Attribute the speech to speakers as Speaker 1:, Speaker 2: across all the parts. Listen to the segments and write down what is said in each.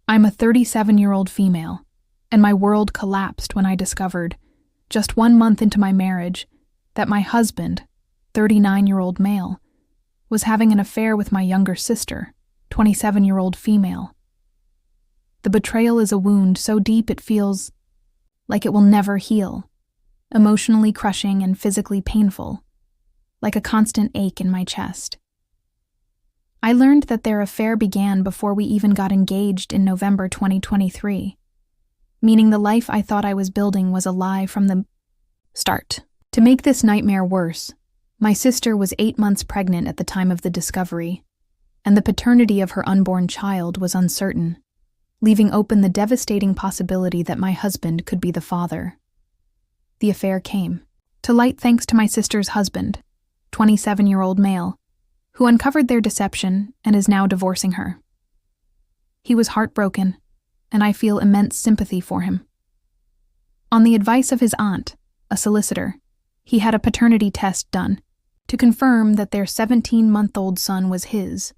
Speaker 1: I'm a 37-year-old female, and my world collapsed when I discovered, just 1 month into my marriage, that my husband, 39-year-old male, was having an affair with my younger sister, 27-year-old female. The betrayal is a wound so deep it feels like it will never heal, emotionally crushing and physically painful, like a constant ache in my chest. I learned that their affair began before we even got engaged in November 2023, meaning the life I thought I was building was a lie from the start. To make this nightmare worse, my sister was 8 months pregnant at the time of the discovery, and the paternity of her unborn child was uncertain, leaving open the devastating possibility that my husband could be the father. The affair came to light thanks to my sister's husband, 27-year-old male, who uncovered their deception and is now divorcing her. He was heartbroken, and I feel immense sympathy for him. On the advice of his aunt, a solicitor, he had a paternity test done to confirm that their 17-month-old son was his,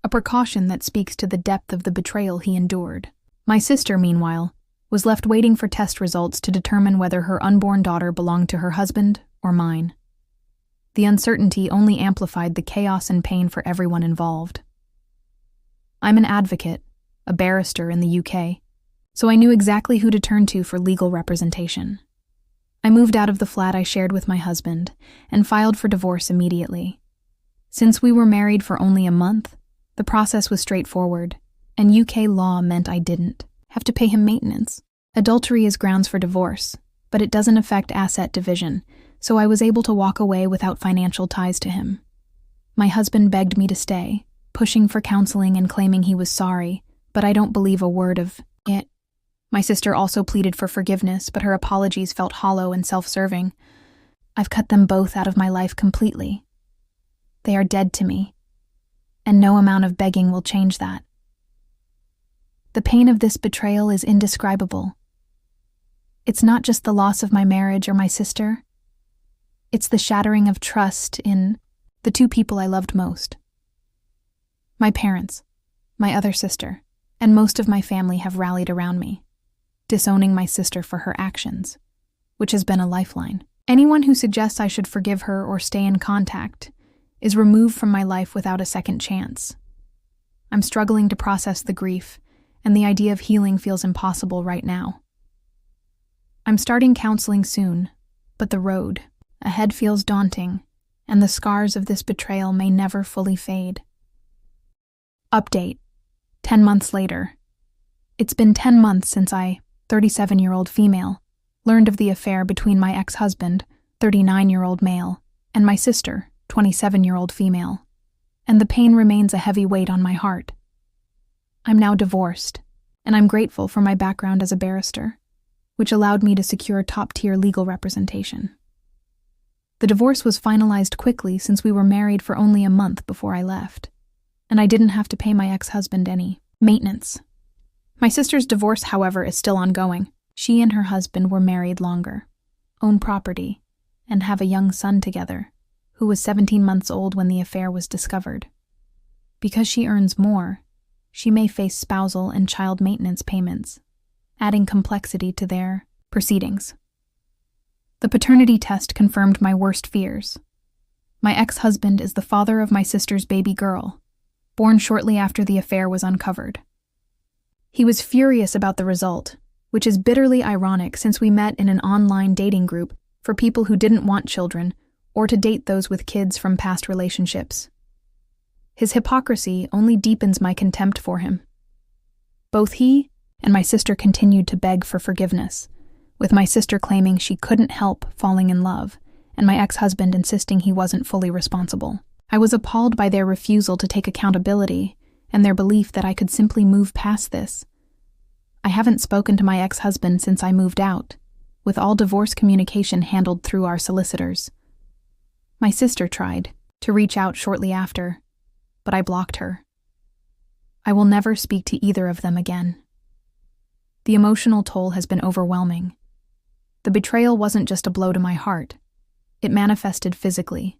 Speaker 1: a precaution that speaks to the depth of the betrayal he endured. My sister, meanwhile, was left waiting for test results to determine whether her unborn daughter belonged to her husband or mine. The uncertainty only amplified the chaos and pain for everyone involved. I'm an advocate, a barrister in the UK, so I knew exactly who to turn to for legal representation. I moved out of the flat I shared with my husband and filed for divorce immediately. Since we were married for only a month, the process was straightforward, and UK law meant I didn't have to pay him maintenance. Adultery is grounds for divorce, but it doesn't affect asset division, so I was able to walk away without financial ties to him. My husband begged me to stay, pushing for counseling and claiming he was sorry, but I don't believe a word of it. My sister also pleaded for forgiveness, but her apologies felt hollow and self-serving. I've cut them both out of my life completely. They are dead to me, and no amount of begging will change that. The pain of this betrayal is indescribable. It's not just the loss of my marriage or my sister. It's the shattering of trust in the two people I loved most. My parents, my other sister, and most of my family have rallied around me, disowning my sister for her actions, which has been a lifeline. Anyone who suggests I should forgive her or stay in contact is removed from my life without a second chance. I'm struggling to process the grief, and the idea of healing feels impossible right now. I'm starting counseling soon, but the road ahead feels daunting, and the scars of this betrayal may never fully fade. Update: 10 months later. It's been 10 months since I, 37-year-old female, learned of the affair between my ex-husband, 39-year-old male, and my sister, 27-year-old female, and the pain remains a heavy weight on my heart. I'm now divorced, and I'm grateful for my background as a barrister, which allowed me to secure top-tier legal representation. The divorce was finalized quickly since we were married for only a month before I left, and I didn't have to pay my ex-husband any maintenance. My sister's divorce, however, is still ongoing. She and her husband were married longer, own property, and have a young son together, who was 17 months old when the affair was discovered. Because she earns more, she may face spousal and child maintenance payments, adding complexity to their proceedings. The paternity test confirmed my worst fears. My ex-husband is the father of my sister's baby girl, born shortly after the affair was uncovered. He was furious about the result, which is bitterly ironic since we met in an online dating group for people who didn't want children or to date those with kids from past relationships. His hypocrisy only deepens my contempt for him. Both he and my sister continued to beg for forgiveness, with my sister claiming she couldn't help falling in love, and my ex-husband insisting he wasn't fully responsible. I was appalled by their refusal to take accountability and their belief that I could simply move past this. I haven't spoken to my ex-husband since I moved out, with all divorce communication handled through our solicitors. My sister tried to reach out shortly after, but I blocked her. I will never speak to either of them again. The emotional toll has been overwhelming. The betrayal wasn't just a blow to my heart. It manifested physically,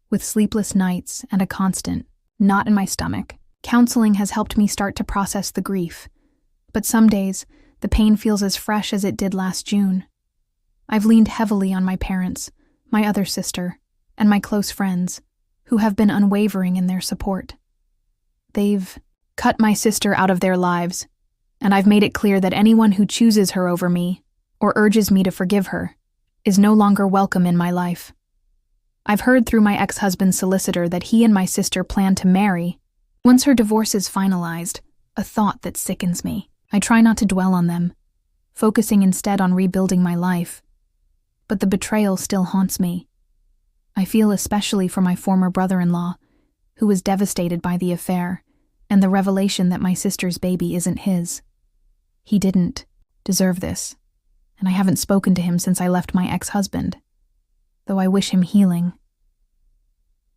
Speaker 1: with sleepless nights and a constant knot in my stomach. Counseling has helped me start to process the grief, But some days, the pain feels as fresh as it did last June. I've leaned heavily on my parents, my other sister, and my close friends, who have been unwavering in their support. They've cut my sister out of their lives, and I've made it clear that anyone who chooses her over me, or urges me to forgive her, is no longer welcome in my life. I've heard through my ex-husband's solicitor that he and my sister plan to marry. Once her divorce is finalized, a thought that sickens me. I try not to dwell on them, focusing instead on rebuilding my life. But the betrayal still haunts me. I feel especially for my former brother-in-law, who was devastated by the affair and the revelation that my sister's baby isn't his. He didn't deserve this, and I haven't spoken to him since I left my ex-husband, though I wish him healing.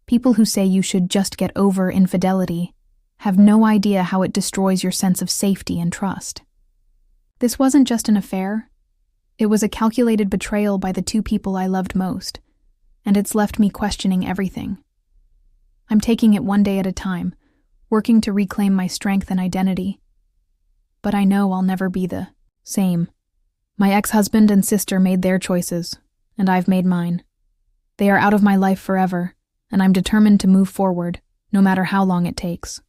Speaker 1: People who say you should just get over infidelity have no idea how it destroys your sense of safety and trust. This wasn't just an affair. It was a calculated betrayal by the two people I loved most, and it's left me questioning everything. I'm taking it one day at a time, working to reclaim my strength and identity. But I know I'll never be the same. My ex-husband and sister made their choices, and I've made mine. They are out of my life forever, and I'm determined to move forward, no matter how long it takes.